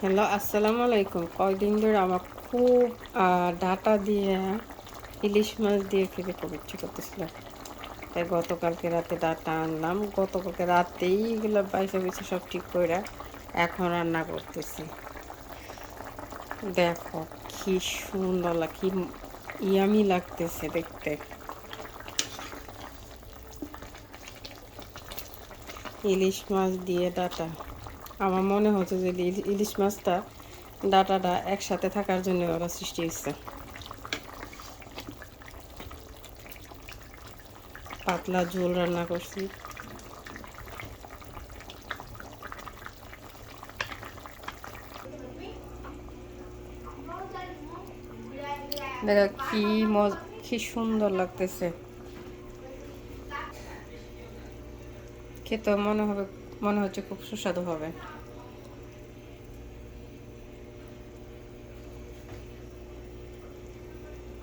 Hello, আসসালামু আলাইকুম। কয়দিন ধরে আমার খুব ডাঁটা দিয়ে ইলিশ মাছ দিয়ে খেতে খুব ইচ্ছে করতেছিল। তাই গতকালকে রাতে ডাঁটা আনলাম। গতকালকে রাতেই এগুলো বাইসা সব ঠিক কইরা এখন রান্না করতেছি। দেখো কি সুন্দর কি ইয়ামি লাগতেছে দেখতে। ইলিশ মাছ দিয়ে ডাঁটা। আমার মনে হচ্ছে যে ইলিশ মাছটা ডাঁটাটা একসাথে থাকার জন্য ওরা সৃষ্টি হয়েছে। পাতলা ঝোল রান্না করছি। দেখো কি সুন্দর লাগতেছে। খেতে মনে হচ্ছে খুব সুস্বাদু হবে।